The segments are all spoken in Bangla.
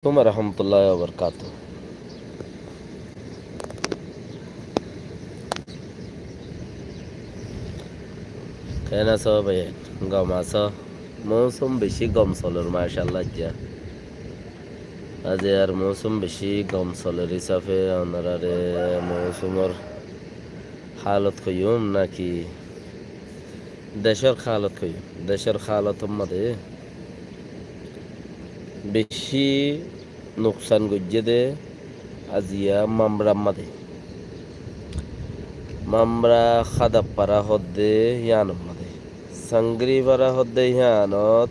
warahmatullahi wabarakatuh. Kena so bayan gamaso mosum beshi gam solur mashallah ja. Ajar mosum beshi gam solur isafe onarare mosumor halat koyum naki দেশের হালত কই দেশের হালতের মধ্যে বেশি নুকসান গজ্জে দে আজিয়া মামরা মধ্যে মামরা খাদা পারা হদ্দে ইয়ান মধ্যে সাংগ্রি পারা হদ্দে ইয়ানত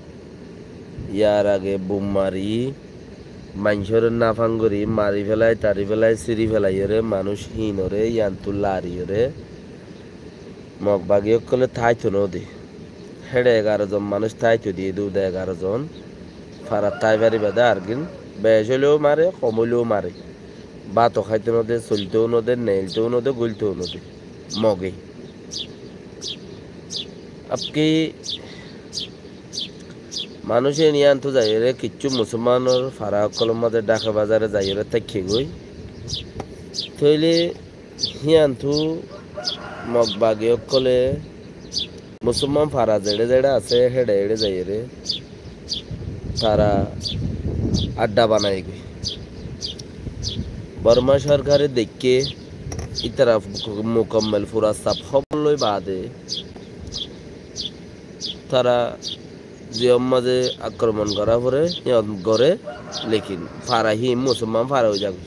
ইয়ার আগে বুম মারি মানুষের নাফাঙ্গরি মারি ফেলায় তারি ফেলায় সিরি ফেলাই রে মানুষ হীনরে ইয়ান্তু লারি রে মগ বাগিয়ে কলে থাইতো নদী হেডে 11 জন মানুষ থাইতো দিয়ে দু 11 জন ফারা তাই বাড়ি বাদে আরগিন বেশ হলেও মারে কম হলেও মারে ভাতও খাইতে নদে চলতেও নদে নেলতেও নদে গুলতেও নদে মগে আপকি মানুষে নিয়ে আনতো যাই রে কিচ্ছু মুসলমানের ফারা কলম মাঝে ঢাকা বাজারে যাই রে থাকি গই তৈলে হিয়ান্তু মগ বাগিয়ে কলে মুসলমান ফারা জেড়ে জেড়ে আছে হেডে হেডে যাই রে তারা আড্ডা বানাই গই বর্মা সরকারে দেখে ইতারা মুকম্মল পুরা সাফ হবলই বাদে তারা যে মাঝে আক্রমণ করা পরে গড়ে লেকিন ফারাহি মুসলমান ফারা হয়ে যাবে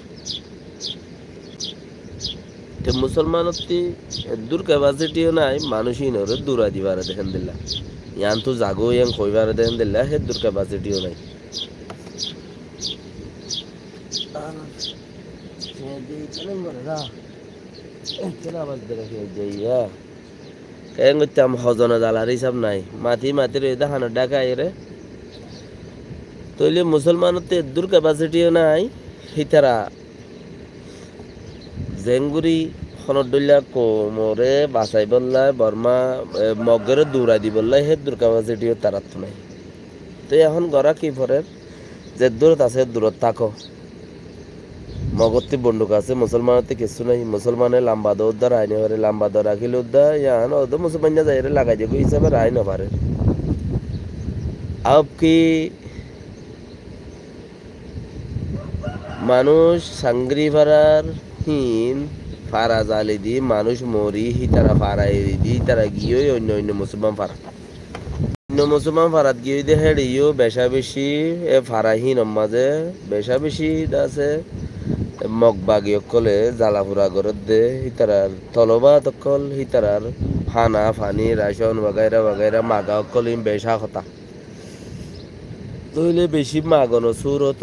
তো মুসলমানতি দূর ক্যাপাসিটিও নাই মানুষই নরে দূরা দিবারে দেখেন দিল্লা ইয়ান তো জাগো ইয়ান কইবারে দেখেন দিল্লা হে দূর ক্যাপাসিটিও নাই কেন হজনে জালার হিসাব নাই মাটি মাটির এই দেখানো ডাকাই রে তৈলে মুসলমানতে দূর ক্যাপাসিটিও নাই হিতারা জেঙ্গুরি খনডুল্লা কোমরে বাসাই বললাই বর্মা মগরে দৌড়াই দি বললাই হে দূর ক্যাপাসিটিও তারাত নাই তো এখন গড়া কি ফরের যে দূরত আছে দূরত থাকো মগত্তি বন্দুক আছে মুসলমানতে কিছু নাই মুসলমানে লাম্বা দৌড় রাইনে পারে লাম্বা দৌড় রাখিলে উদ্দা ইয়ান ওদের মুসলমান যাই লাগাই দিব হিসাবে রাই না পারে আব কি মানুষ সাংগ্রি ফারার হিন ফারা জালি দি মানুষ মরি হি তারা ফারাই দি তারা গিয়ে অন্য অন্য মুসলমান ফারা অন্য মুসলমান ফারাত গিয়ে দিয়ে হেড়িও বেশা বেশি এ ফারাহীন মাঝে বেশা বেশি আছে মগ বাগি অকলে জ্বালাপুরা গরত দে হিতারার তলবা তকল হিতারার হানা ফানি রাশন বাগাইরা বাগাইরা মাগা অকল বেশা কথা তইলে বেশি মাগন সুরত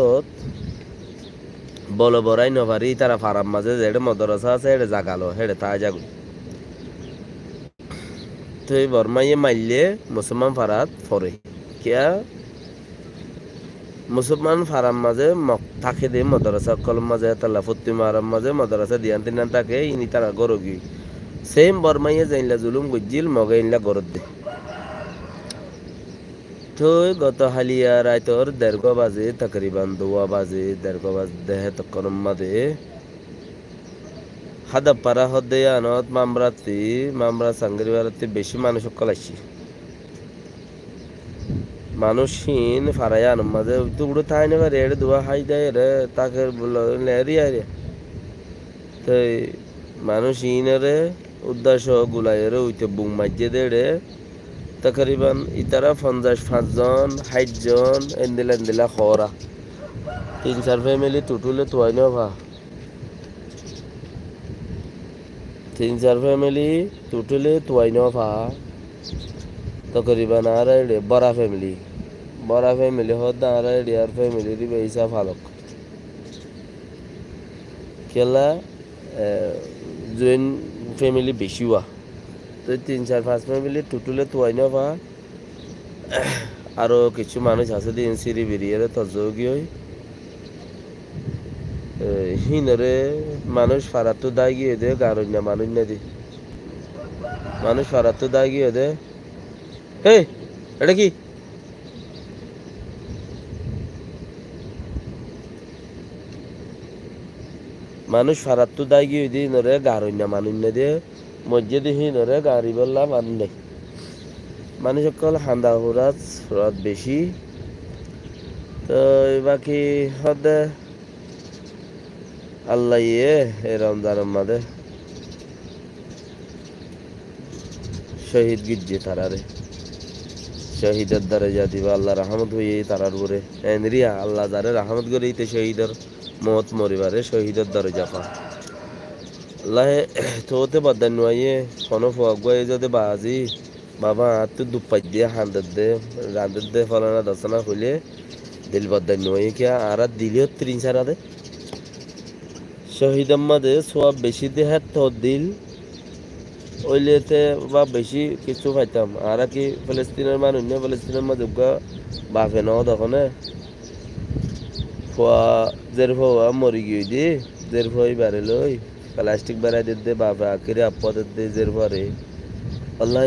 বল বড়াই নভারি তারা ফারাম মাঝে যেড়ে মদরসা আছে হেড়ে জাগালো হেড়ে তা জাগুল তো এই বর্মাইয়ে মাইলে মুসলমান ফারাত ফরে কিয়া মুসলমান ফারাম মাঝে থাকে দে মদরসা কলম মাঝে তাল্লা ফুত্তি মারাম মাঝে মদরসা দিয়ান তিনান থাকে ইনি তারা গরগি সেম বর্মাইয়ে যাইলা জুলুম গুজিল মগে ইনলা গরত দে তো গত হালিয়া রাইতর 1:30 বাজে তকরিবান 2 বাজে 1:30 বাজে দেহে তকরম মাঝে হাদা পারা হদে আনত মামরা সাংগরিবারতে বেশি মানুষ কলাইছি মানুষহীন ফারায়ান মাঝে তুগুড়ো থাই না রেড়ে দুয়া হাই দেয় রে তাকে লেরিয়া রে তো মানুষহীন রে উদ্দেশ্য গুলাই রে উইতে বুং মাঝে দে রে তকরিবান ইতারা 55 জন 60 জন এন্দিলা খরা 3-4 ফ্যামিলি টুটুলে তোয়াই না ভা 3-4 ফ্যামিলি টুটুলে তোয়াই না ভা তকরিবান আর বড় ফ্যামিলি হদ আর আর ফ্যামিলি রি বেইসা ফালক কেলা জয়েন্ট ফ্যামিলি বেশিওয়া তো 3-4-5 ফ্যামিলি টুটুলে তোয়াই না ভা আরো কিছু মানুষ আছে দিন সিরি বেরিয়ে তজগি হই হিনরে মানুষ ফারাতো দায় গিয়ে দে গারুন্যা মানুষ না দি মানুষ ফারাতো দায় গিয়ে দে এই এটা কি মানুষ ফারাত্তু দায় গিয়ে দিই নরে গারইনা মানুষ দিয়ে মসজিদে হি নরে গাড়ি বললা মানুষ নেই মানুষ সকল হান্দা হুরাজ রাত বেশি তো বাকি হদে আল্লাহ ইয়ে এই রমজানের মাঝে শহীদ গির্জে তারারে শহীদের দরজা দিবা আল্লাহ রহমত হয়ে তারার উপরে এনরিয়া আল্লাহ যারে রহমত করে ইতে শহীদের মত মরিবারে শহীদের দরজা পা আল্লাহ তোতে বদান নয়ে কোনো ফুয়াগুয়ে যদি বাজি বাবা তুই দুপাই দিয়ে হান্দার দে রান্দার দে ফলানা দশনা হইলে দিল বদান নয়ে কে আর দিলেও 3-4 দে শহীদ মাঝে সব বেশি দেহে তোর দিল ওইলেতে বা বেশি কিছু পাইতাম আর কি ফিলিস্তিনের মানুষ নিয়ে ফিলিস্তিনের মাঝে বাপে ন তখন ফুয়া জের ফুয়া মরি গিয়ে দি জের ফুয়াই বাড়ি লই প্লাস্টিক বেড়াই দে বাপে আখিরে আপদ দে জের পরে আল্লাহ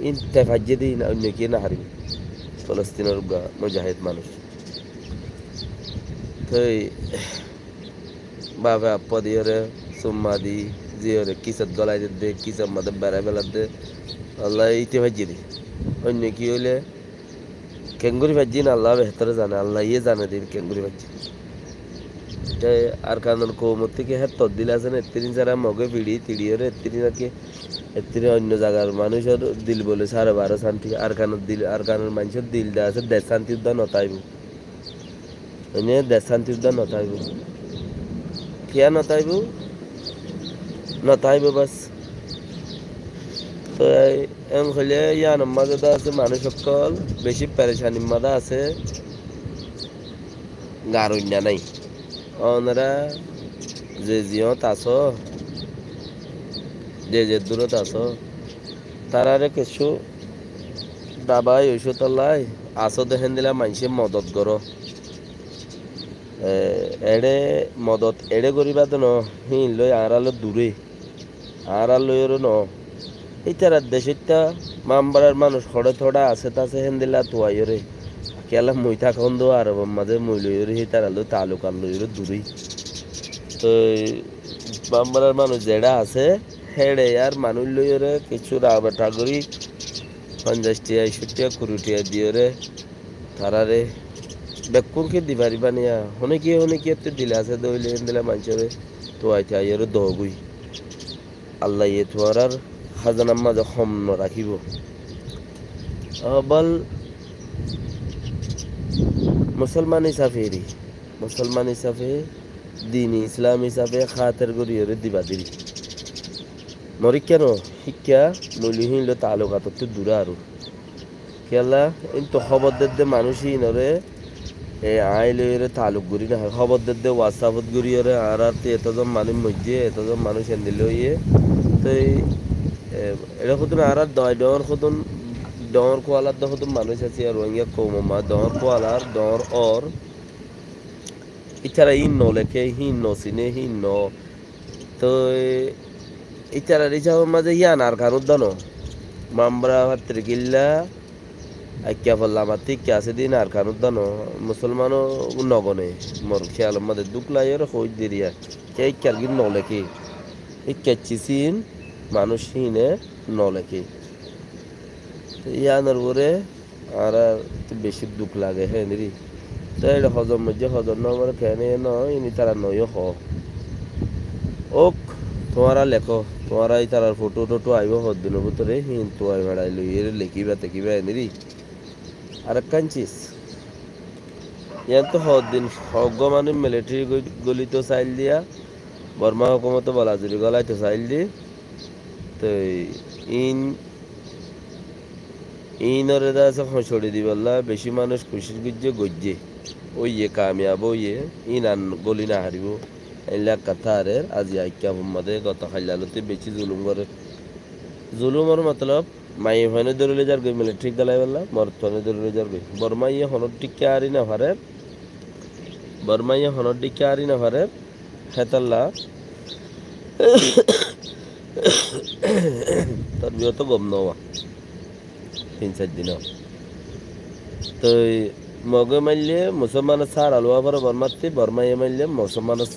ইন তেফাজ্জে দিই না অন্য কে না হারিবি ফিলিস্তিনের মুজাহিদ মানুষ তো বাপে আপদ ইয়ে সুম্মা দি জিওরে কিসত গলায় দে কিসব মাঝে বেড়াই বেলার দে আল্লাহ ইতে ভাজি দি অন্য কি হইলে কেঙ্গুরি ভাজি না আল্লাহ বেহতরে জানে আল্লাহ ইয়ে জানে দিন কেঙ্গুরি ভাজি আর কারণ কৌমত থেকে হ্যাঁ তদ্দিল আছে না 3-4 মগে পিড়ি তিড়িয়ে এত্তিরি নাকি এত্তিরি অন্য জায়গার মানুষের দিল বলে 12.5 শান্তি আর কারণের দিল আর কারণের মানুষের দিল দেওয়া আছে 10 শান্তি উদ্যান নতাইব এনে 10 শান্তি উদ্যান নতাইব কিয়া নতাইব নতাইব বাস তো এম হইলে ইয়ানোর মাঝে আছে মানুষ সকল বেশি পেরেশানির মাঝে আছে গারুন্যা নাই ওনারা যে জিয়ত আছো যে দূরত আছো তারারে কিছু দাবাই ওষুধ লাই আসো দেখেন দিলা মানুষে মদত করো এড়ে মদত এড়ে করিবা তো ন হিন লই আড়ালো দূরে আড়ালইরও ন এইটার দেশটা মামবাড়ার মানুষ হড়ে থোড়া আছে তাছে হেন দিলা তোয়াইরে কেলা মুইতা খন্দ আর মাঝে মুইলইরে হি তারালো তালুকার লইরে দূরে তো মামবাড়ার মানুষ যেটা আছে হেড়ে আর মানুষ লইরে কিছু রাবাটা করি 50 60 কুড়িটিয়া দিয়ে তারারে বেকুরকে দিবারিবা নিয়া হনে কি এতে দিলে আছে দইলে দিলে মানুষের তো আইতে আইয়ের দহগুই আল্লাহ ইয়ে তোমার আর খাজানার মাঝে কম রাখিব বল মুসলমান হিসাবে দিন ইসলাম হিসাবে খাতের গড়িয়ে দিবা দিবি মরি কেন শিক্ষা মূল্যহীন তালুকাত দূরে আরো খেলা কিন্তু খবর দে মানুষই নরে আইলে তালুক গুড়ি না খবর দে হোয়াটসঅ্যাপত গুড়িয়ে আর এতজন মানুষ মধ্যে এতজন মানুষ এনে ইয়ে তো এটা সতুন আর ডর সতুন ডর কোয়ালার সতুন মানুষ আছে আর রোহিঙ্গা কৌমা ডর কোয়ালার ডর অর ইচ্ছারা হিন লেখে হিন চিনে হিন তো ইচ্ছারা রিসাবের মাঝে ইয়ান আর খানুর দান মামরা ভাত্রে গিল্লা আইকিয়া ফল্লা আমার ঠিক আছে দিন আর খানুর দান মুসলমানও নগনে মর খেয়াল আমাদের দুকলাইয়ের হই দেরিয়া কে ইচ্ছার গিন লেখে ইচ্ছাচ্ছি চিন মানুষ হিনে লেখে ইয়ানোর পরে আর বেশি দুঃখ লাগে হ্যাঁ নিরি তো এটা হজম মধ্যে হজম নয় ফ্যানে নয় ইনি তারা নয় ওক তোমারা লেখো তোমারা এই তারার ফটো টটো আইব হদিনের ভিতরে হিন তো আই বেড়াই লই এর লেখিবা তেকিবা এনেরি আর কাঞ্চিস ইয়ান তো হদিন হগ মানে মিলিটারি গলি তো চাইল দিয়া বর্মা হুকুমত বলাজুরি গলাই তো চাইল দি তো ইনরে আছে খসড়ি দিবল্লা বেশি মানুষ খুশির গুজ্জে গজ্জে ওই কামিয়াব ওইয়ে ইনান গলি না হারিব এলা কথা আরে আজি আইকা মধ্যে গত খাইলালতে বেশি জুলুম করে জুলুমর মতলব মাই হনে দরলে যার গই মিলিটারি গলাই বললা মরতনে দরলে যার গই বর্মাইয়ে হনর টিকে আরি না পারে বর্মাইয়ে হনর টিকে আরি না পারে হেতাল্লা তার বিয়ত গম নওয়া 3-4 দিন তো মগে মারলে মুসলমানের সার আলোয়া পরে বর্মাতে বর্মাইয়ে মারলে মুসলমানের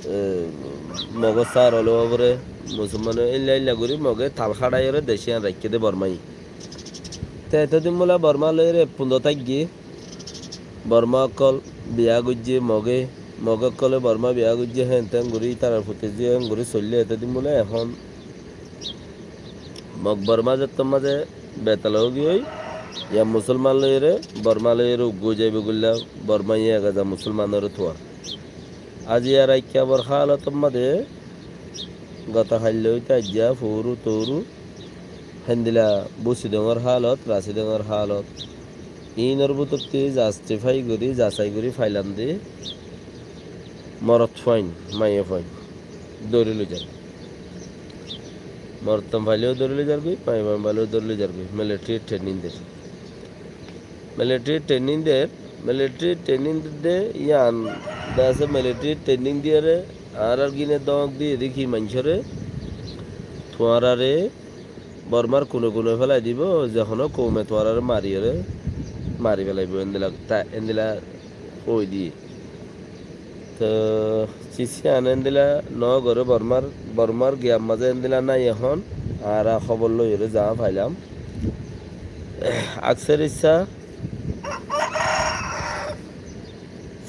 মগজ সার আলোয়া পরে মুসলমানের ইল্লা ইল্লা করি মগে থাল খাড়াই দেশিয়ান রাখতে দে বর্মাই তে এতদিন বলা বর্মা লয়ে পুন্দ থাকি বর্মা অকল বিয়া গুজে মগে মগে কলে বর্মা বিয়া গুজে হেন তেন ঘুরি তার ফুটে যে ঘুরি চললে এতদিন বলে এখন মগ বর্মা যে মাঝে বেতাল গিয়ে ইয়া মুসলমান লয়ে বর্মা লয়ে উগ্গো যাইবে গুল্লা বর্মা ইয়ে গাজা মুসলমানের থোয়া আজ ইয়ার আইকিয়া বর খাল মাঝে গতা খাইলে তাজ্জা ফৌরু তৌরু হেন্দিলা বুসি ডঙর হালত রাশি ডঙর হালত ইনর বুততি জাস্টিফাই করি যাচাই করি ফাইলাম দি মরত ফাইন মাইয়ে ফাইন দৌড়ি লো যার মরতম ফাইলেও দৌড়ি লো যার গই মাই ফাইলেও দৌড়ি লো যার গই মিলিটারি ট্রেনিং দে ইয়ান দাসে মিলিটারি ট্রেনিং দিয়ে রে আর গিনে দক দিয়ে দেখি মানুষরে তোমারে বর্মার কোনো ফেলাই দিব যখন কৌমে তোমারে মারি ফেলাইব এন্দিলা কই দিয়ে তো চিচি এন্দিলা ন ঘরে বর্মার গিয়ার মাঝে এন্দিলা নাই এখন আর খবর লই যা ফাইলাম আকসের ইচ্ছা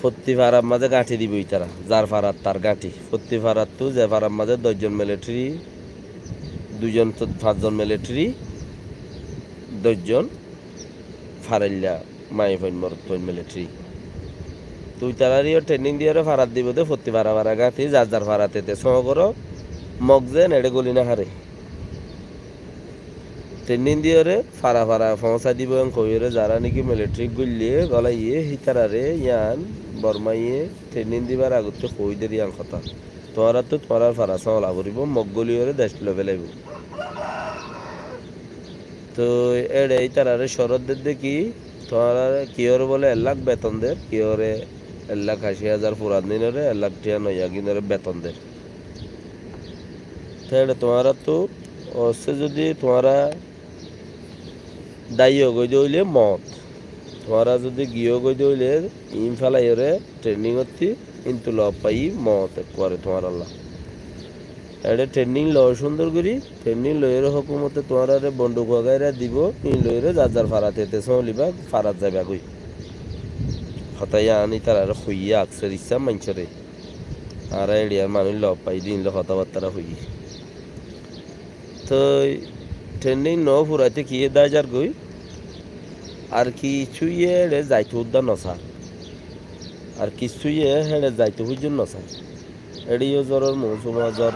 প্রতি ফারার মাঝে গাঁঠি দিবই তারা যার ফারার তার গাঁঠি প্রতি ফারার তো যে ফারার মাঝে 10জন মিলিটারি 2জন 5জন মিলিটারি 10জন ফারাইল্লা মাই ফাইন মরতন মিলিটারি তুই তারারিও ট্রেনিং দিয়ে ফারাত দিব দে প্রতি ফারা গাঁঠি যার ফারাতে সহকর মগজে নেড়ে গলি না হারে ট্রেনিং দিয়ে ফারা ফসা দিব কইরে যারা নাকি মিলিটারি গুলিয়ে গলাইয়ে হিতারারে ইয়ান বর্মাইয়ে ট্রেনিং দিবার আগতে কই দেরি আন কথা তোরা তো তোরা ফারা সলা করিব মগগলিয়রে দেশ লেভেলাইব তো এড়ে তারারে শরৎ দেখি তোরা কিওর বলে 1 লাখ বেতন দের কিওরে 1,80,000 পুরান দিনরে 1 লাখ টিয়া নয়া গিনরে বেতন দের তাহলে তোরা তো অসে যদি তোরা দায়ী গই দইলে মত তোরা যদি গিয়ে গই দইলে ইন ফেলাইরে ট্রেনিং হতি কিন্তু ল পাই মত করে তোমার আল্লাহ এডে ট্রেনিং ল সুন্দর করি ট্রেনিং লয়ের হুকুমতে তোরারে বন্দুক গায়রা দিব ইন লয়েরে যার ফারাতে চলিবা ফারাত যাবা কই হতাইয়া আনি তারারে খুইয়া আকসের ইচ্ছা মানছরে আর এডিয়ার মানুষ ল পাই দিন ল কথাবার্তা হই তো ট্রেনিং ন ফুরাইতে কি দাজার গই আর কিছুই হেড়ে যাইতে উদ্যান নসা আর কিছুই হেড়ে যাইতে হুজুন নসা এড়িও জ্বরের মৌসুমা জ্বর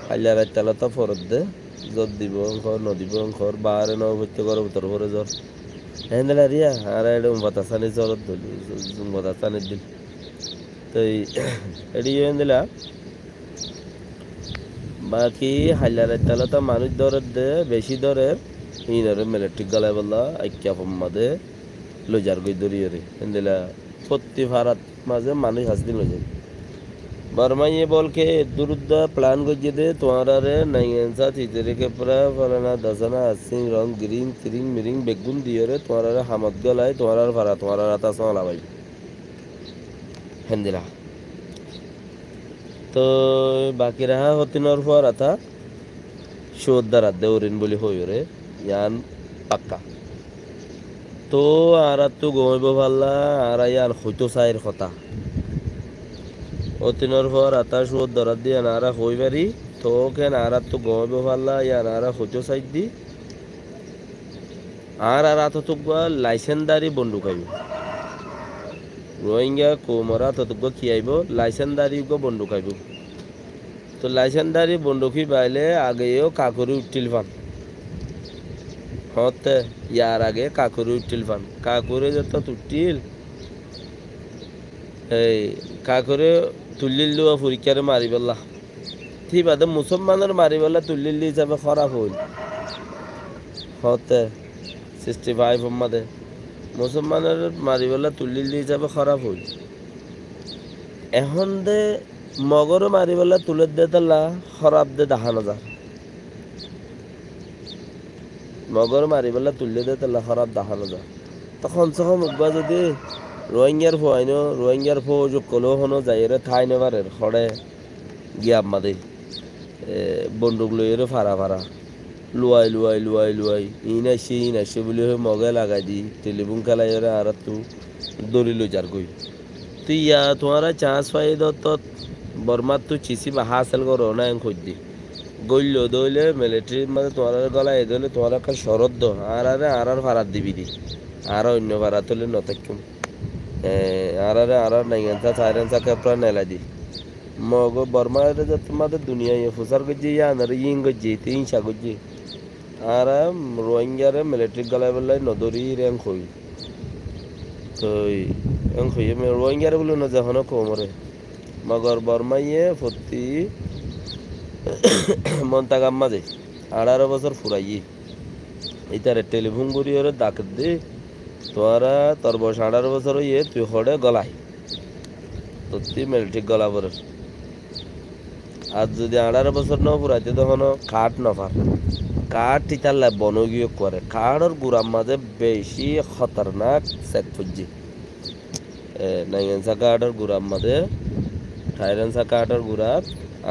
হাইলা রাইতালতা ফরত দে জ্বর দিব অঙ্কর নদিব অঙ্কর বাহারে ন ভর্তি করে উত্তর ভরে জ্বর হেন্দেলা রিয়া আর এড়ে বাতাসানি জ্বরত ধরি বাতাসানির দিন তো এড়িও হেন্দেলা বাকি হাইলারের তালতা মানুষ দরের দে বেশি দরের ইনারে মিলিটারি গলায় বললা আইক্যা মাঝে লইজার গই দরিয়রে এন্দিলা প্রতি ভারত মাঝে মানুষ হাসদিন লইজার বর্মাইয়ে বলকে দুরুদ্দা প্ল্যান গজিয়ে দে তোমারে নাইয়েন্সা থিতেরেকে পুরা ফলানা দশনা আসিং রং গ্রিন ক্রিং মিরিং বেগুন দিয়রে তোমারে হামদ গলায় তোমার ভাড়া তোমার আতা সলা ভাই হেন্দিলা তো বাকি রাহা হতিনর পর আতা শোদ্দার দেউরিন বলি হইরে ইয়ান পাক্কা তো আর তো গমিব পাল্লা আর ইয়ান হইতো চাইর কথা অতিনর পর আতা শোদ্দার দিয়ে নারা হইবারি তো কেন আর তো গমিব পাল্লা ইয়ান আর হইতো চাই দি আর আত তো লাইসেন্সদারি বন্দুক আইব রোহিঙ্গা কোমরা তো কি আইব লাইসেন্সদারি বন্দুক আইব তো লাইসেন্সদারি বন্দুকি বাইলে আগেও কাকুরি উঠিল পান হতে ইয়ার আগে কাকুরি উঠিল পান কাকুরে যত তুটিল এই কাকুরে তুলিল পরীক্ষারে মারি পেলা ঠিক বাদে মুসলমানের মারি পেলা তুলিল হিসাবে খারাপ হইল হতে 65 মাদে মুসলমানের মারি পেলা তুলিল হিসাবে খারাপ হইল এখন দে মগর মারি বলে তুলে দে তালা খরাব দে দেখানো যা মগর মারি বলে তুলে দে তালা খরাব দেখানো যা তখন সহ মুখবা যদি রোহিঙ্গার ফুয়াইনো রোহিঙ্গার ফো কলো হনো যাইরে থাইনে পারে হরে গিয়াম মাদে বন্দুক লইরে ফারা ফারা লুয়াই ইনাইছে বলে মগে লাগাই দি টেলিফোন খেলাই আর তু দড়ি লই যার গই তুই ইয়া তোমারা চান্স পাই দত বর্মার তু চিসি বা হাসেল করো না খুঁজ দি গইল দইলে মিলিটারি মানে তোমার গলায় দইলে তোমার একটা শরৎ দ আর ফারাত দিবি দি আর অন্য ফারাত হলে নতাকুম আর নাইগেন্সা সাইরেন্সা কেপ্রা নেলা দি মগ বর্মা তোমাদের দুনিয়া ফুসার গজ্জি ইয়ানার ইং গজ্জি তিন সা গজ্জি আর রোহিঙ্গারে মিলিটারি গলায় বললে নদরি র্যাঙ্ক হই তো র্যাঙ্ক হই রোহিঙ্গারে বলে না যখন কোমরে মগর বর্মাইয়ে ফতি মন্তাগাম মাঝে 18 বছর ফুরাইয়ে এইটারে টেলিফোন করি ওরে ডাক দে তোরা তোর বয়স 18 বছর হইয়ে তুই হড়ে গলাই তো তুই মিলিটারি গলা পরে আর যদি 18 বছর ন ফুরাইতে তখন কাঠ নফার কাঠ টিচারলা বনগীয় করে কাঠের গুড়ার মাঝে বেশি খতরনাক সেক ফুজি নাইগেন্সা কাঠের গুড়ার মাঝে থাইরেন্সা কাঠের গুড়ার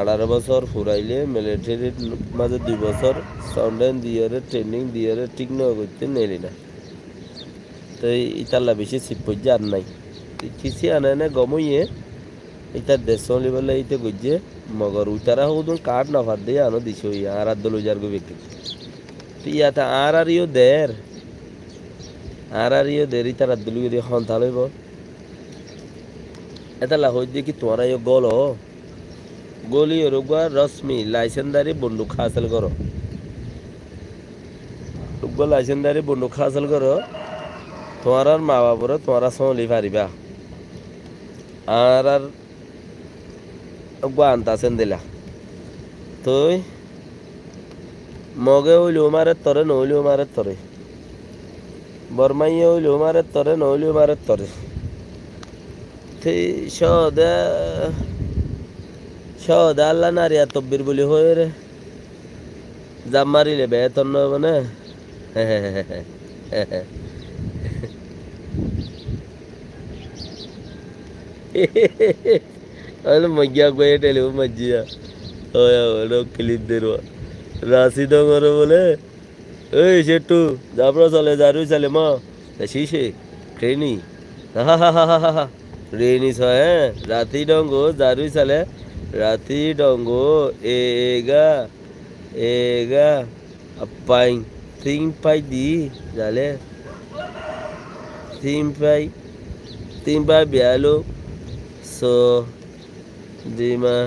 18 বছর ফুরাইলে মিলিটারির মাঝে 2 বছর সাউন্ডেন দিয়ে ট্রেনিং দিয়ে ঠিক নয় করতে নেলি না তো ইতাল্লা বেশি সিপজ্জা আর নাই কিছু আনে না গমইয়ে এটা দেশ বলে এইতে গজ্জে মগর উতারা হুদুন কাঠ নফার দিয়ে আনো দিছ আর দলু যার গো ব্যক্তি ইয়াতা আর ইও দের ইতার দলু দিয়ে হন্তা লইব এটা লা হই দেখি তোরা ইও গলি রুগা রশ্মি লাইসেন্সদারি বন্দুক হাসিল করো রুগা লাইসেন্সদারি বন্দুক হাসিল করো তোমার মা বাবার তোমারা সলি পারিবা আর আনতাছেন দিলা তুই মগে হইলেও মারে তরে নইলেও মারে তরে বর্মাইয়ে হইলেও মারে তরে নইলেও মারে তরে সদা আল্লাহ নারিয়া তব্বির বলি হয়ে রে জাম মারিলে বেতন নয় মানে মজ্জা গয়ে টেলিফোন মজ্জিয়া ক্লিপ দেরবা রাশি ডঙ্গরে বলে ওই সেটু যাবরা চলে যারুই চলে মা শিশে ট্রেনি রেনি হ্যাঁ রাতি ডঙ্গ যারুই চলে রাতি ডঙ্গ এগা আপাই তিন পাই দি জালে তিন পাই বিয়ালো সো দিমা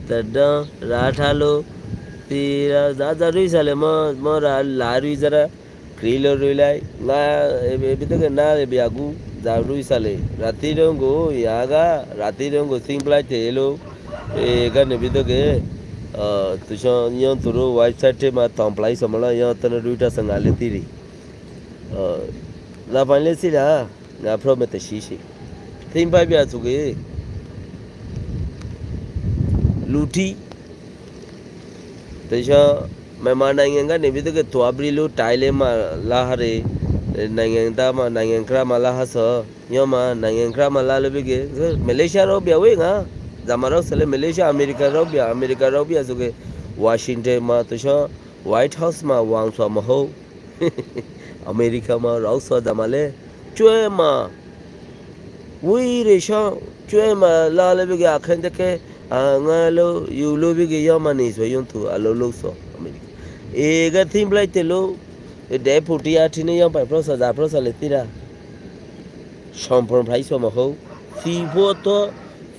तड्डा राठालो तीरा जा रुई साले म लारुई जरा क्रिलो रुईलाई ना एबे तो ना एबे आगु जा रुई साले राती रंगो यागा राती रंगो सिंपलाई तेलो एगा नेबे तो के तुझो यो तुरो वेबसाइट मा तंपलाई समला यो तने रुईटा संगाले तीरी ला पाले सिला ना प्रोमेते शिशी तीन पाई बिया सुगे लूटी तैसा मैं नाइंगा नेबे तो के तुआब्रिलो टाइले मा लाहरे नाइंगा मा नाइंक्रा मा लाहस यो मा नाइंक्रा मा लालबे के मलेशिया रो बियावेगा जामारो सले मलेशिया अमेरिका रो बिया सुगे वाशिंगटन मा तैसा व्हाइट हाउस मा वांगसो मा हो अमेरिका मा राउसो जामाले चुए मा वही रेशा चुए मा लालबे के आखन के ngalo yulo bige yamani so yontu alolo so america ega thim lai telo e deputy atine yam pai prosa letira সম্পূর্ণ ভাই সম হও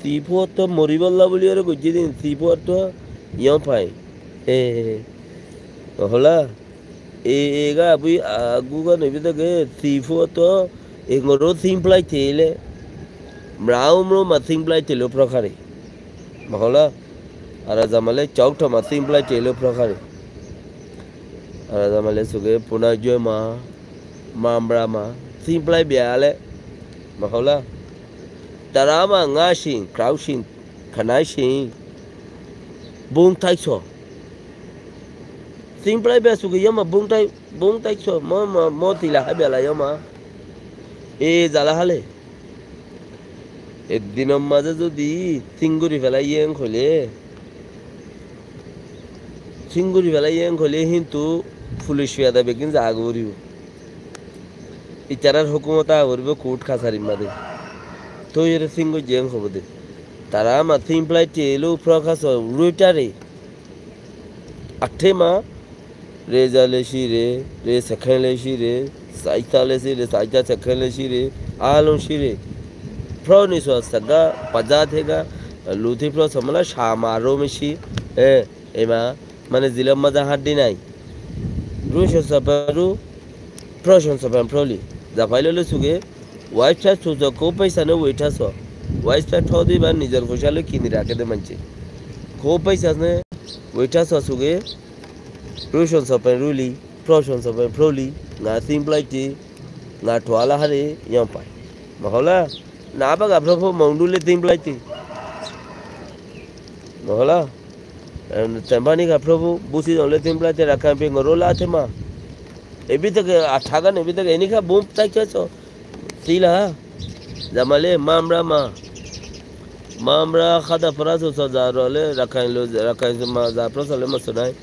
সিফতো মরিবল্লা বলি আর গজি দিন সিফতো ইয়ম পাই এ হলা এগা বুই আগুগা নেবি তো গে সিফতো এগরো সিম্পলাই তেলে মরাউমরো মা সিম্পলাই তেলো প্রকারে মহলা আর জামালে চৌকটা মা সিম্পলাই তেলো প্রকারে আর জামালে সুগে পুনা জয় মা মামরা মা সিম্পলাই বিয়ালে মহলা Tara Maa ngasin krausin khanaisin bung taiso simple be suge yama bung tai so mo tila ha bela yama e jala hale একদিনের মাঝে যদি চিঙ্গুরি ফেলাইয়েন খলে কিন্তু পুলিশ ফিয়াদা বেগিন যা আগরিব ইতারার হুকুমত আগরিব কোর্ট কাছারির মাঝে তো এর চিঙ্গু জেং হবো দে তারা মা সিম্পলাই টেলো প্রকাশ রুইটারে আঠে মা রেজা লেসি রে সেখান লেসি রে সাইতা লেসি রে সাইতা সেখান লেসি রে আলম সিরে Proni so saga pajatega luthi pro samala shamaro mishi ema mane zilam maza haddi nai rusho saparu proshon sapan proli da failo le suge wife ta so ko paisa ne waita so wife ta thodi ba nijar khoshale kini rakhe de manche ko paisa ne waita so suge proshon sapan ruli proshon sapan proli nga simple ti nga thwala hare yam pai mahola na baga propo mongdule timplaiti mohola tambani ga propo busi ole timplaiti rakha pe ngorola thema ebi tak athaga ne ebi tak eni kha bom tai chaso tila jamale mamra khada paraso so zarole rakha ma za prosale masonai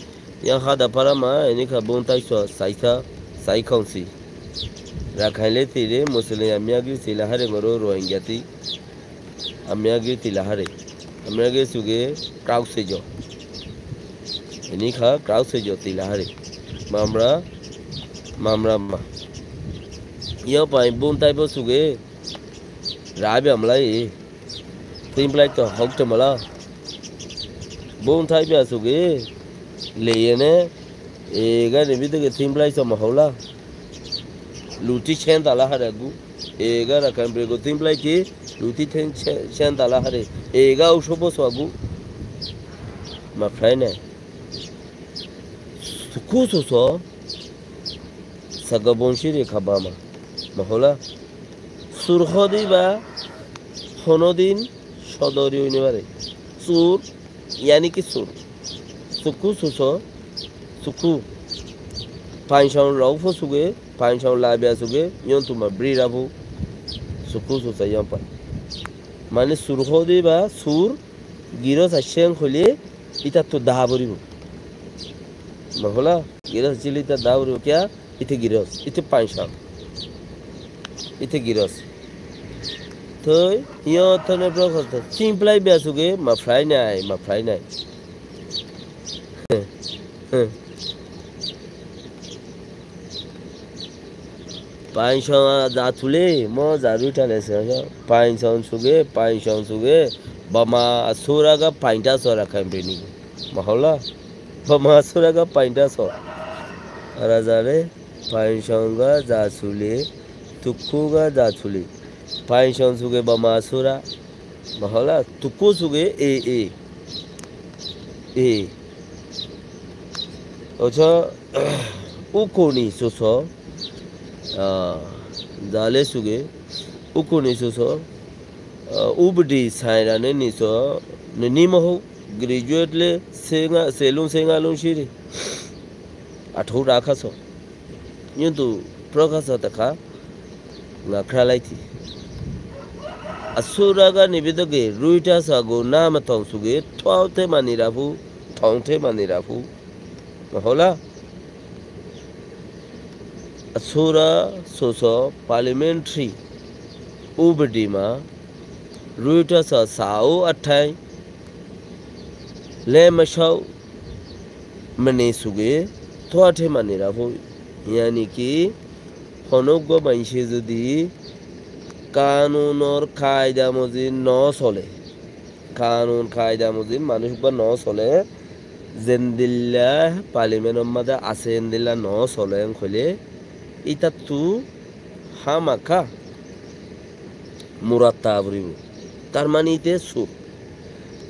ya khada parama eni kha bom tai so saisa sai khonsi রাখাইলে তীরে মুসলিম আমিয়াগি তিলাহারে গরো রোহিঙ্গাতি আমিয়াগি তিলাহারে আমিয়াগি সুগে ক্রাউসে জ এনি খা ক্রাউসে জ তিলাহারে মামরা মা ইয়া পাই বুন তাইবো সুগে রাবে আমলাই তিমপ্লাই তো হকতে মালা বুন তাইবে সুগে লেয়েনে এগা নেবিতে তিমপ্লাই তো মহলা luti chen dala hare gu ega rakam brego timplai ki luti chen dala hare ega ushobo so gu ma fraine sukuso so sagabonshi re khabama mahola surkhodi ba honodin sodori unibare sur yani ki sur sukuso so suku panshon raufo suge panshon labia suge yontuma brirabu sukusu sayampa mane surkhodi ba sur giros ashen khole ita to dahaboribu mahola giros jilita dahaboribu kya ite giros ite panshon ite giros to yo tone prokhota simplai bia suge ma fry nai Panshon zatule mo zaruta lese panshon suge bama asura ga painta sora kampeni mahola bama asura ga painta so arazare panshon ga zatule tukku ga zatule panshon suge bama asura mahola tukku suge e ocho ukoni soso dale suge ukuni so ubdi saira ne ni so ni mo graduate le senga lung shiri athu rakha so yuntu prokasa takha nga khralaiti asura ga nibidoge ruita sa go nam thong suge thawte manirafu thongte manirafu hola asura soso parliamentary ubdima ruita sa sao athai le mashau mane suge thawte manirafu yani ki honoggo banshe jodi কানুনর কায়দা মজিদ ন চলে কানুন কায়দা মজিদ মানুষ বা ন চলে জেন্দিল্লাহ পার্লিমেন্টের মধ্যে আছে জেন্দিল্লাহ ন চলে কইলে এটা তু হামাকা মুরাত্তা বরিব তার মানে ইতে সুর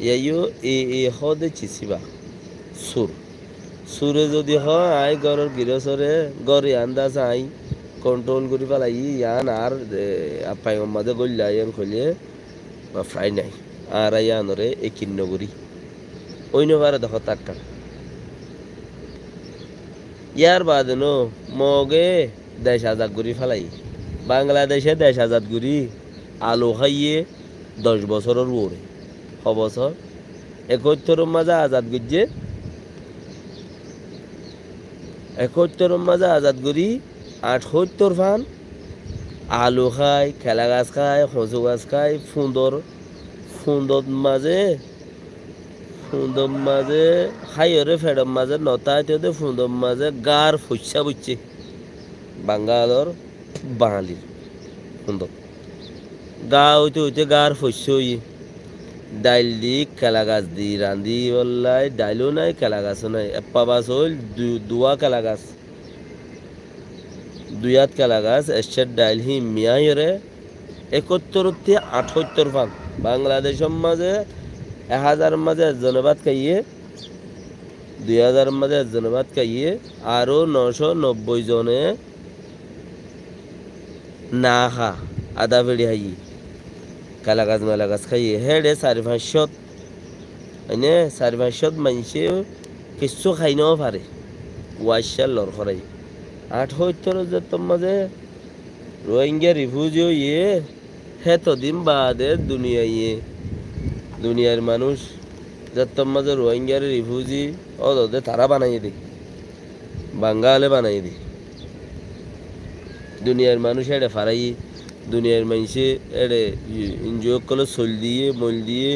ইয়াইও এ হদে চিসিবা সুর সুরে যদি হয় আই গরর গিরসরে গরি আন্দাজ I control kuri pala yan ar apai made golla yan khole ma fry nai ara yanore ekinno guri oino bara dakho takka ইয়ার বাদেনো মগে দেশ আজাদ করি ফেলাই বাংলাদেশে দেশ আজাদ করি আলু খাইয়ে 10 বছরের ওরে বছর 71 মাঝে আজাদ করছে 71 মাঝে আজাদ করি 78 ফান আলু খায় খেলা গাছ খায় কচু গাছ খায় ফুন্দর মাঝে খাইরে ফেডম মাঝে নতাইতে ফুন্দর মাঝে গার ফুসা বুঝছে বাঙ্গালোর বাঙালির সুন্দর গা হইতে হইতে গার ফসছে হই ডাইল দি কেলা গাছ দি রান্ধি বললাই ডাইলও নাই কেলা গাছও নাই এপ্পা বাস হইল দুয়া কেলা গাছ 2 হাত কেলা গাছ এসের ডাইল হি মিয়াইরে 71 থেকে 78 ফান বাংলাদেশের মাঝে 1000 মাঝে একজনে ভাত খাইয়ে 2000 মাঝে একজনে ভাত খাইয়ে আরো 990 জনে না খা আদা বেড়ি হাই কালা গাছ মেলা গাছ খাইয়ে হেডে 4-500 এনে 4-500 মানুষে কিছু খাই নাও পারে ওয়াইশাল লড় করাই 78 যে মাঝে রোহিঙ্গা রিফিউজি ইয়ে হেতদিন বাদে দুনিয়ার মানুষ যত মাঝে রোহিঙ্গার রিফিউজি ওদের তারা বানাই দে বাঙ্গালে বানাই দে দুনিয়ার মানুষ এড়ে ফারাই দুনিয়ার মানুষে এড়ে এনজয় করে চল দিয়ে মল দিয়ে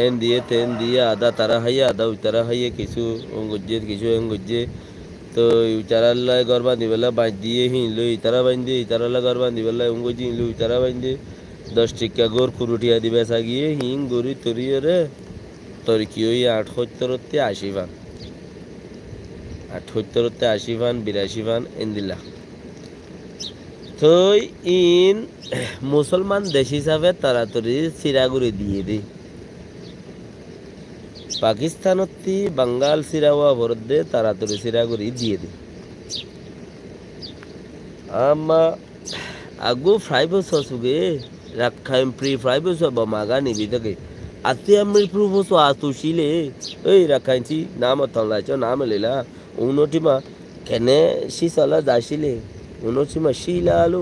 এন দিয়ে তেন দিয়ে আদা তারা হাইয়ে আদা উতারা হাইয়ে কিছু গজ্জে কিছু গজ্জে তো ইতারাল্লা ঘর বাঁধি বেলা বাঁধ দিয়ে হিনলো ইতারা বাঁধে ইতারাল্লা ঘর বাঁধি বেলা গজ্জি হিনলো ইতারা বাঁধে 10 টিকা গোর কুরুটিয়া দিবে সাগিয়ে হিং গরি তরিয়ে রে তোর কি ওই 78 তে 80 ফান 78 তে 80 ফান 82 ফান এন্দিলা তো ইন মুসলমান দেশ হিসাবে তাড়াতাড়ি চিরাগুড়ি দিয়ে দে পাকিস্তানতি বাঙ্গাল চিরাওয়া ভরত দে তাড়াতাড়ি চিরাগুড়ি দিয়ে দে আমা আগু ফ্রাই বছর সুগে রাখাইম প্রি ফ্রাই বছর বা মাগা নিবি থাকে আতে আমি প্রভুস আতুশিলে এই রাখাইছি নাম তলাইছ নাম লেলা উনটিমা কেনে সিসালা যাইছিলে উনটিমা শিলা আলু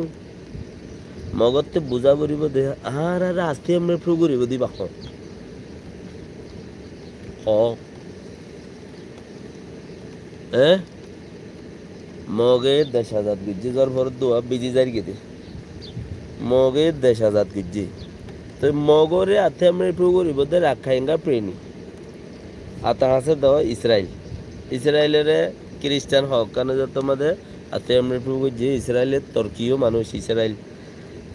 মগতে বুঝা করিব দে আর আস্তে আমি প্রভু করিব দিবা মগে 10,000 গিজি জ্বর ভরত দোয়া বিজি যাই গেতে মগে 10,000 গিজি তো মগরে আতে আমরা প্রু করিব দে রাখাইঙ্গা প্রেনি আতা আছে দ ইসরায়েলের খ্রিস্টান হক কারণ যত মধ্যে আতে আমরা প্রু যে ইসরায়েলের তুর্কিও মানুষ ইসরায়েল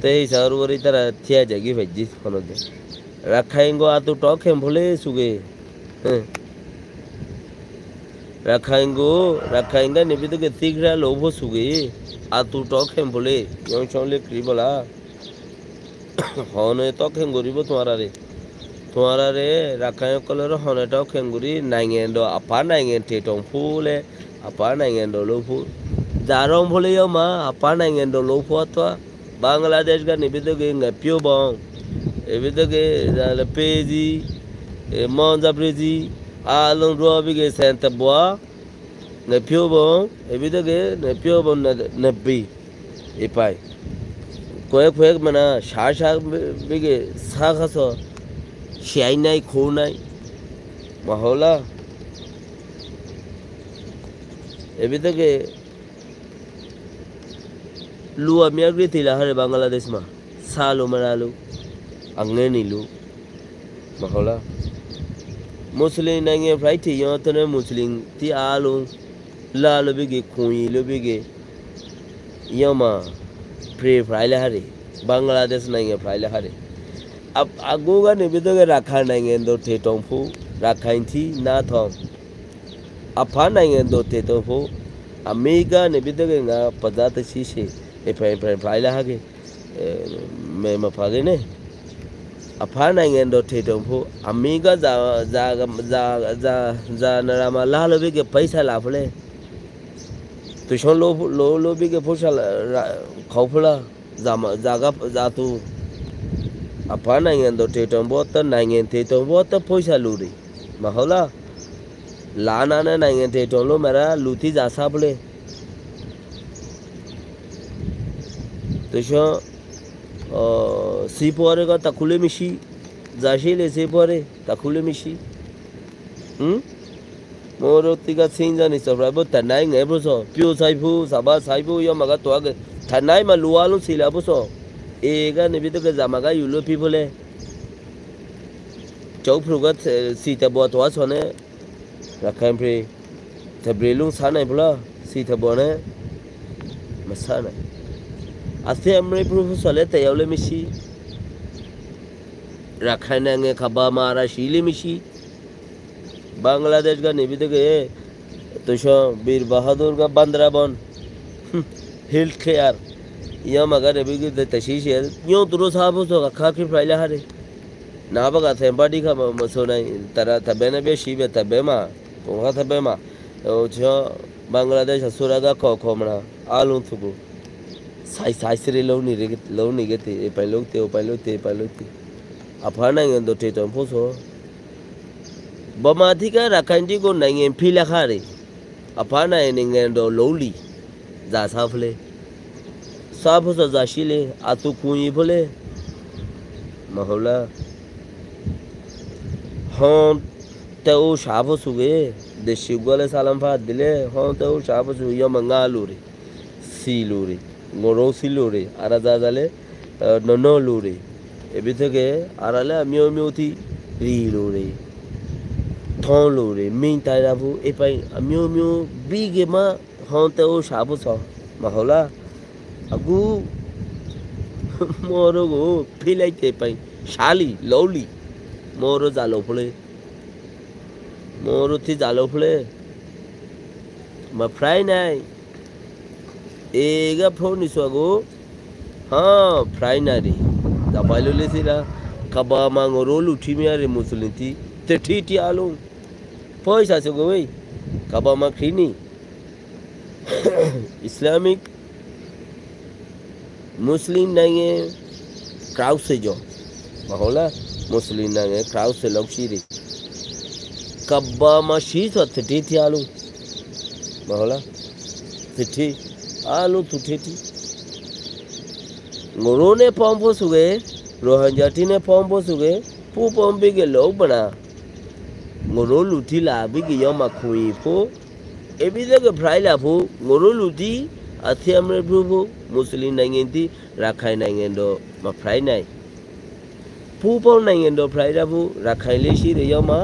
তো এই শহর করে তারা থিয়া জাগি ভাজি কোনো দে রাখাইঙ্গ আতু টক হেম ভুলে সুগে রাখাইঙ্গা নিবি তো তিগরা লোভ সুগে আতু টক হেম ভুলে ইয়ং চলে ক্রিবলা হনে তো খেম গরিব তোমারা রে রাখাই কলর হনেটাও খেম গরি নাইঙেন্ড আপা নাইঙেন টেটং ফুলে আপা নাইঙেন্ড লোফু জারং ফুলে মা আপা নাইঙেন্ড লোফু আতwa বাংলাদেশ গা নিবিদ গে পিও বং এবিদ গে পেজি মঞ্জা ব্রেজি আলং রবি গে সেন্টা boa ne piu bong ebi de ge ne piu bong ne bi epai কয়েক মানে শাক বেগে শাক আস শিয়াই নাই খৌ নাই মহলা এবি থেকে লু আমি আগরি থিলা হারে বাংলাদেশ মা সালো মারালো আংনে নিলু মহলা মুসলিম নাইয়ে ফ্রাই থি ইয়তনে মুসলিম তি আলু লালো বেগে খুই লো বেগে ইয়মা প্রে ফ্রাইলে হারে বাংলাদেশ নাইয়ে ফ্রাইলে হারে अब आगोगा निबिदो के रखा नाइए दो टेटोंफु रखाइंथि ना थम अफा नाइए दो टेटोंफु अमेरिका निबिदो के ना पदात सीसे ए फ्राइले हागे मे मफागे ने अफा नाइए दो टेटोंफु अमेरिका जा नरामा लालो बे के पैसा लाफले तो शोन लो बे के पैसा खाउफला जागा जातु apa nangen do tetong bota nangen tetong bota poisa luri mahola लाना ने नाइंगे थे टोलो मेरा लूथी जासा बोले तो शो सीपोरे का तकुले मिशी जाशीले सीपोरे तकुले मिशी मोरो तिका सिंजा नि सबरा बो तनाई ngai bro so pyo sai phu saba sai phu yo maga to ga thanai ma lualu sila bro so e ga ni bi to ga zamaga yulo pi bole chau phru ga si ta bo to so ne rakham pri ta brelung sa nai bla si ta bo ne ma sa nai ase amre phru so le te yaw le mi shi rakhai na nge khaba mara shi le mi shi Bangladesh का निबित गए तो शो बीर बहादुर का बंदराबन हेल्थ केयर यह मगर अभी की तशीश है यूं तुरो साहब उसको खा के फाइल हारे ना बगा थे बड़ी का मसोना तरह तबे ने बे शीबे तबे मा पोहा तबे मा तो जो बांग्लादेश असुरा का खो मना आलू थुगु साई से लो नहीं गए थे पहले ते अफाना दो टे तो पोसो बमाथी का रखंडी को नहीं फिला खारे अफाना नहीं दो लोली जा साफले साफ हो जाशीले आतु कुई बोले महौला हाँ तो शाफ सुगे देशी गोले सालम फाद दिले हाँ तो शाफ सुगे या मंगा लूरे सी लूरे गोरो सी लूरे आरा जा जाले ननो लूरे ये भी तो के आरा ले म्यो थी री लूरे थों लूरे मिंग तायराबू ए पाई म्यो बीगे मा हाँ तो शाफ सो महौला अगु मोरो गो फिलाई ते पाई शाली लौली मोरो जालो फले मोरो थी जालो फले फ्राई नाई एगा फोन निसवागो हाँ फ्राई नारी दबाइलो ले सिरा कबा मांगो रोल उठी में यारे मुसलिम थी ते ठीक आलू पैसा से गई कबा मां खीनी इस्लामिक मुस्लिम नहीं है क्राउड से जो माहौला मुस्लिम नहीं है क्राउड से लोग शीरी कब्बा मशीज होते थी आलू माहौला थी आलू तू थी गोरो ने पंपो सुगे रोहंजाती ने पंपो सुगे पू पंपी के लोग बना गोरो लुटी ला भी के यो मखुई पो ए भी तो के फ्राई ला पो गोरो लुटी अथी हमरे प्रभु मुस्लिम नहीं थी राखाई नहीं दो मा फ्राई नहीं पूपो नहीं दो फ्राई राबू राखाई ले शी रे यो मा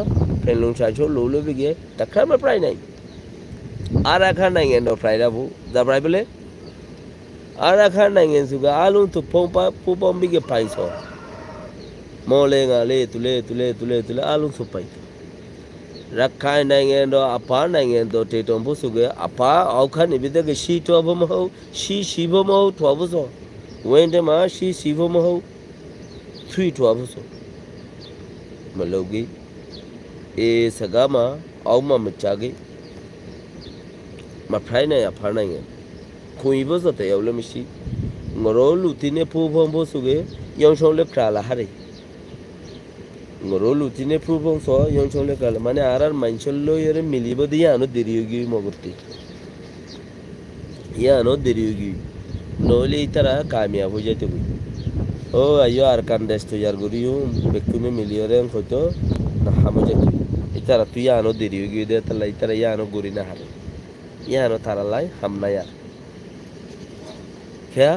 पेलुंग चाचो लोलो बिगे तखा मा फ्राई नहीं आराखा नहीं दो फ्राई राबू दा फ्राई बोले आराखा नहीं सुगा आलू तो पोंपा पूपो बिगे पाइसो मोले गाले तुले आलू तो पाइ रखाई नहीं दो अपा नहीं दो टेटों पुसुगे अपा औखा निबिदे के शी तो अब महो शी महो तो अब सो वेंडे मा शी महो थ्री तो अब सो मलोगी ए सगा मा औ मा मचागे मा फ्राई नहीं अपा नहीं खुई बस तो यावले मिशी ngoro lutine pu phong पुसुगे यं सोले क्राला हारे ngoro lutine pu phong so yong chole kala mane arar mancholo yere milibo dia no diriyogi mogurti ya no diriyogi nole itara kamyab ho jate bui o ayo arkan desto yar guriyo bekune miliyoren hoto na hamojati itara tu ya no diriyogi de tala itara ya no guri na hare ya no taralai hamna yar kya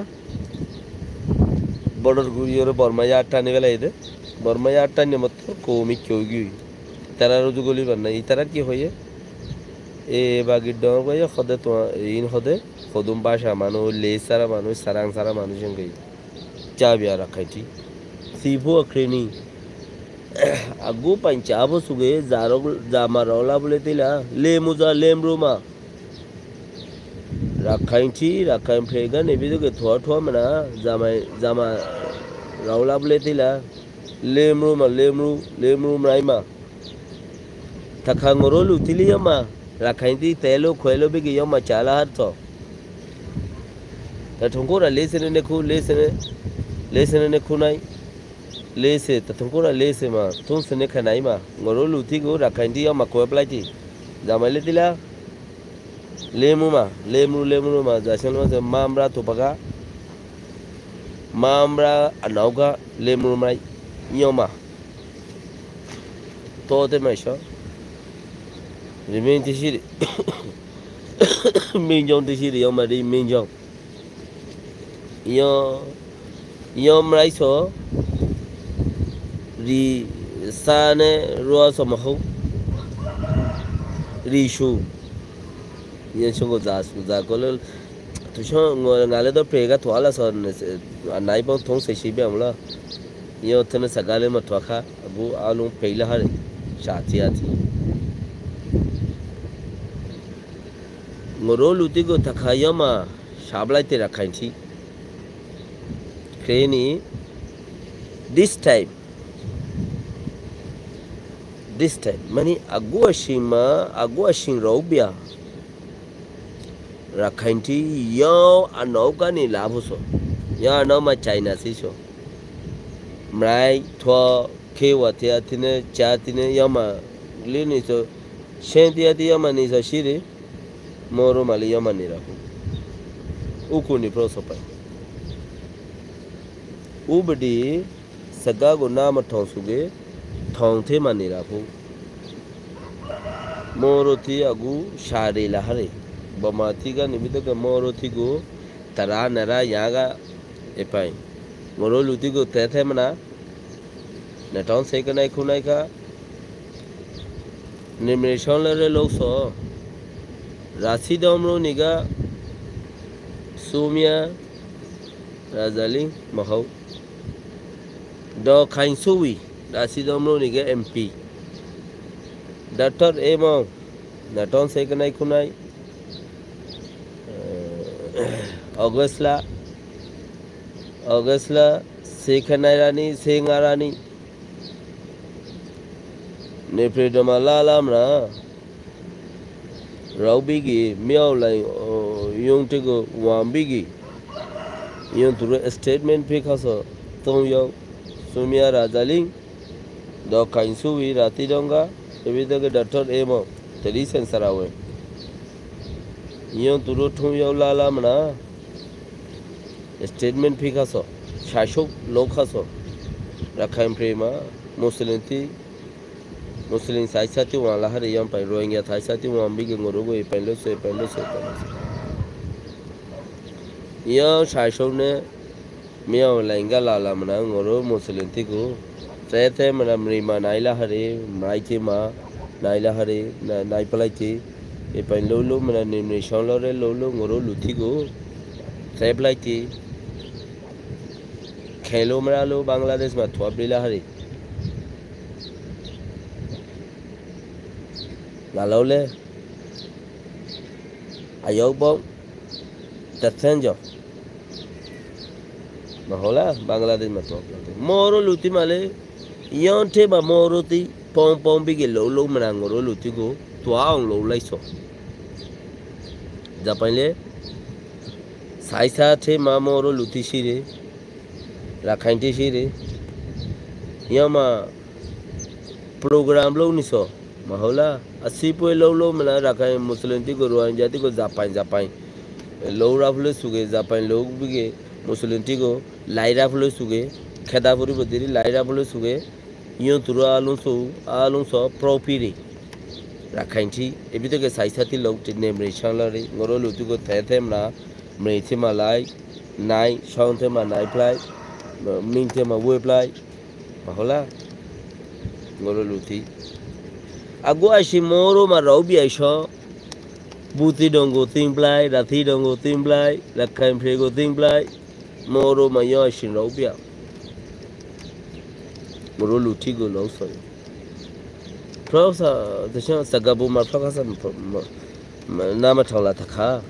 border guriyo borma ya tane vela ide Burma यार टाइम मत कोमी क्योंकि तेरा रोज गोली बनना इतना की होये ए बागी डॉग को ये खुदे तो इन खुदुम बाशा मानो ले सारा मानो सारा मानो जंगई चाबिया रखाई थी सीबो अखरेनी अगु पंचाबो सुगे जारो जामा रोला बोले तिला ले मुजा लेमरुमा रखाई फेगा ने भी तो के थोड़ा मना जामा रोला बोले तिला लेमरू मराइमा थकांगरो लुतिली यमा रखाइंती तेलो खोलो भी यमा चाला हर तो तथुंकोरा लेसने ने खुनाई लेसे तथुंकोरा लेसे मा तुम सने खनाई मा ngoro luti go रखाइंती यमा को अप्लाई थी Zamai tila lemu ma jasen ma mamra topaga mamra anauga lemu mai nyoma to te mai sho remain tishiri minjong tishiri yoma di minjong yom rai so ri sane ruwa so mahu ri shu yen shungo za kolol to sho ngale do prega twala so nai bong thong se shi bam la yo tene sagale ma twakha abu alung peila hare shati ati ngoro luti go takhayama shablai te rakhain thi kreni this time mani agu ashin robia rakhain thi yo anauka ni labu so ya anau ma China si so mrai tho kewa te atine cha tine yama lini so shen ati yama ni so shiri moro mali yama ni rahu uku ni pro so pai ubdi saga go nama thong suge thong the mani rahu moro ti agu share la hare bamati ga nimita ga moro ti go tara nara yaga epai moro luti go te mana na ton se ka nai khunai ka nimreshon le lok so rasi domro niga sumia razali mahau do khain suwi rasi domro niga MP Dr. Emo na ton se ka nai khunai Augustla Sekhanarani Sengarani Nepredama Lalamra Raubigi Miao Lai Yung Tigo Wambigi Yung to statement Picasso Tonyo Sumia Razaling Do Kainsuwi Ratidonga Evidaga Dr. Emo Terisen Sarawe Yung to Tonyo Lalamra statement Picasso Shashok Lokaso Rakhaim Prema Muslim Saisati wan lahari yam pai Rohingya Saisati wan bigi ngorogo ipendo se Yo Shashok ne Miao Lainga Lala mana ngoro Muslim tiku Sete mana mrima naila hari Maichi ma naila hari naipalaichi Ipan lolo mana nimni shonlore lolo ngoro lutigo Seplaichi Khelo Maralo Bangladesh ma Thwabila Hari Lalole Ayokbo Tatsenjo Mahola Bangladesh ma Thwabila Moro Luti Male Yonte ba Moro ti Pom bigi lolo manangoro luti go Tuaong lo laiso Japanle Saisa te ma Moro luti shire Rakhainti shire Yama program lo niso Mahola Asipo lo mana Rakhain Muslim ti go Rohingya ti go Japan Lo rafle suge Japan lo bige Muslim ti go Laira flo suge Khedapuri bodiri Laira flo suge Yon turu alun so propiri Rakhainti ebito ke saisati lo ti nemre chanlari ngoro luti go them na mrethi malai nai shonte ma nai plai minte ma we plai mahola ngoro luti agu ashi moro ma robi aisho buti dongo ting plai rathi dongo ting plai Rakhain prego ting plai moro ma yo ashi robia moro luti go lo so prosa the shan sagabu ma fakasa nama thola takha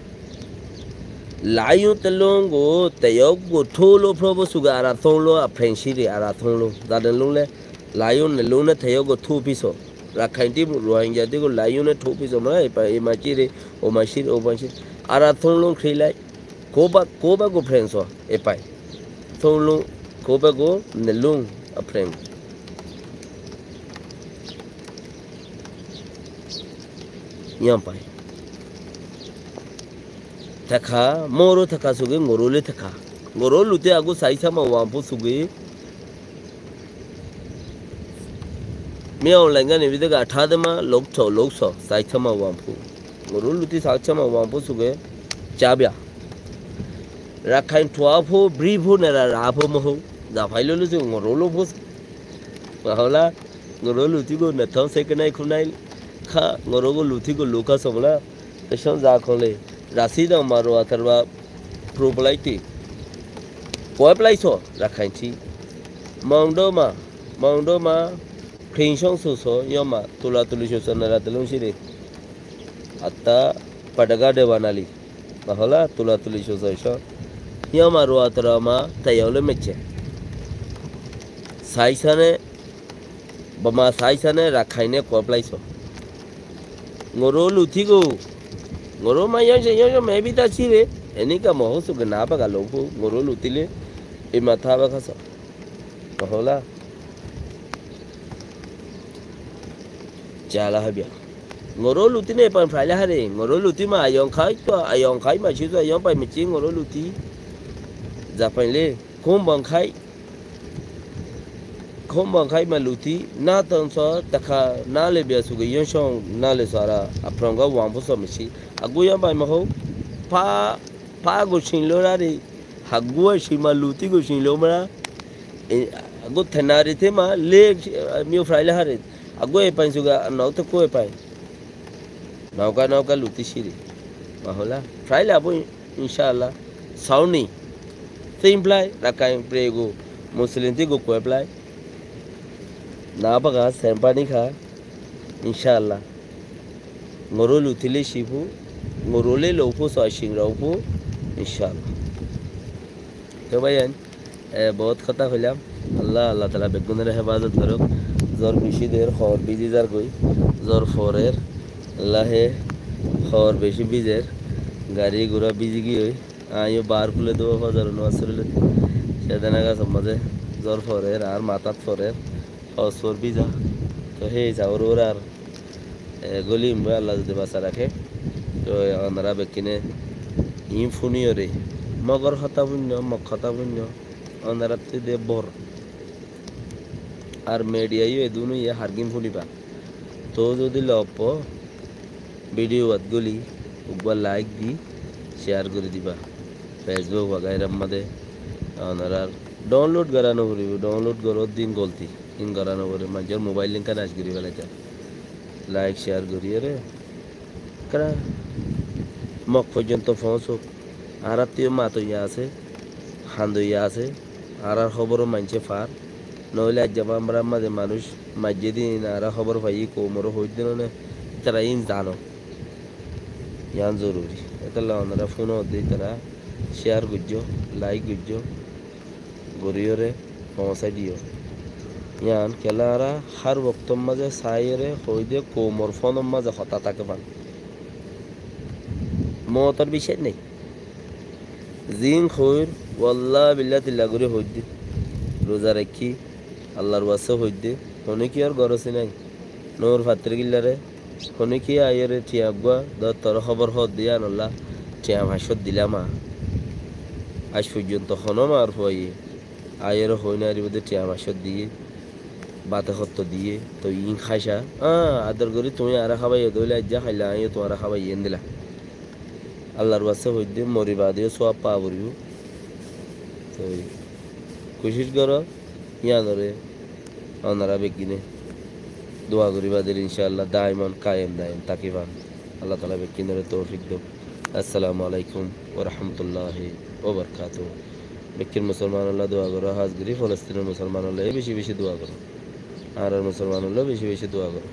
Layu telongo teyogo tolo probo suga ara thonlo a friendship ara thonlo dadan lule layu ne lune teyogo thu piso Rakhainti Rohingya ti go layu ne thu piso ma e ma chire o ma shir o ban shir ara thonlo khrilai koba go friends so e pai thonlo koba go ne lung a friend yang pai thakha moro thakha suge ngorole thakha ngorol lute agu sai sama wampu suge miao lenga ni bidaga athadama lokso sai sama wampu ngorol lute sai sama wampu suge chabya rakhain thuapho bripho nera rapho moho da phailo lu su ngorolo phos hola ngorol lute go na thon se kanai khunai kha ngorogo luthi go luka somla teshon za khole rasida maro atarwa problaiti poiplai so rakhain thi mongdo ma khrinshong so yoma tula tuli so nara telung sire atta padaga de banali bahola tula tuli so yoma ro atarama tayole meche saisane rakhaine poiplai so ngoro luthi go ngoro ma yo me bi ta chi re eni ka mo su ga na ba ga lo pu ngoro luthi le e ma tha ba kha sa hola chala ha bia ngoro luthi ne pan phai la ha re ngoro luthi ma ayong khai ma chi so ayong pai mi chi ngoro luthi za pai le khom bang khai ma luthi na tan so takha na le bia su ga yon shong na le sara aprong ga wang bu so mi chi agu yan pai ma ho pa go shin lo ra ri hagu shi ma luthi go shin lo ma agu thana ri the ma le mi frai la ha re agu e pai su ga nau ta ko e pai nau ka luthi shi ri ma hola frai la bo inshallah sauni simple rakai prego muslim ti go ko apply na baga sempani kha inshallah ngoro luthile shibu ngorole lopo so shing ropo inshallah तो भाई बहुत खता खुलाम अल्लाह ताला बेगुनर हिफाजत करो जोर बेशी देर खौर बिजी जार कोई जोर फोरेर अल्लाह खौर बेशी बिजेर गाड़ी गुरा बिजी की हुई आयो बार खुले दो हजार नवासर शेदना का समझे जोर फोरेर आर मातात फोरेर और बिजा तो हे जावर आर गली में अल्लाह जुदे बासा रखे तो अंदरा बेकिने हिम फुनी रे मगर खता बुन्य अंदरा ते दे बोर আর মিডিয়া ইয়ে দুনো ইয়ে হারগিম ফুলিবা তো যদি লপ ভিডিও আদগুলি একবার লাইক দি শেয়ার করে দিবা ফেসবুক वगैरह মধ্যে আর ডাউনলোড করানো করিব ডাউনলোড করার দিন গলতি ইন করানো করে মানুষের মোবাইল লিংক কাজ করি ফেলাইতা লাইক শেয়ার করিয়ে রে করা মক পর্যন্ত পৌঁছক আর আত্মীয় মাতো ইয়া আছে হান্দ ইয়া আছে আর খবরও মানছে ফার নইলে আজ আমরা মাঝে মানুষ মাঝে দিন আর খবর পাই কোমর হইদিন না তারা ইন জানো ইয়ান জরুরি এতলা ওনারা ফোন দিই তারা শেয়ার করছো লাইক করছো গরিয়রে পৌঁছাই দিও ইয়ান কেলারা হার বক্তম মাঝে সাইরে হইদে কোমর ফোন মাঝে হতা থাকে পান মতর বিষয় নেই জিন খৈর ওয়াল্লাহ বিল্লাহ তিল্লা করে হইদি রোজা রাখি আল্লাহর ওয়াসে হইদে হনে কি আর গরসি নাই নোর ফাত্রে গিল্লারে হনে কি আয়রে ঠিয়াগুয়া তোর খবর হদ দিয়া আল্লাহ ঠিয়া ভাষত দিলামা আজ পর্যন্ত হনম আর হই আয়ের হই না রিবদে ঠিয়া ভাষত দিয়ে বাতে হত্ত দিয়ে তো ইন খাইসা আদর করি তুমি আর খাবাই দইলে আজ যা খাইলা আইও তোমার খাবাই ইয়েন দিলা আল্লাহর ওয়াসে হইদে মরিবা দিয়ে সব পা পড়িব তো কোশিশ করো ইয়ানরে ওনারা বেকিনে দোয়া করিবা দিল ইনশাআল্লাহ দাইমান কায়েম তাকিবান আল্লাহ তাআলা বেকিনের তৌফিক দাও আসসালামু আলাইকুম ওয়া রাহমাতুল্লাহি ওয়া বারাকাতুহু বেকিন মুসলমান আল্লাহ দোয়া করো হাজগরি ফলস্তিনের মুসলমান আল্লাহ বেশি বেশি দোয়া করো আর মুসলমান আল্লাহ বেশি বেশি দোয়া করো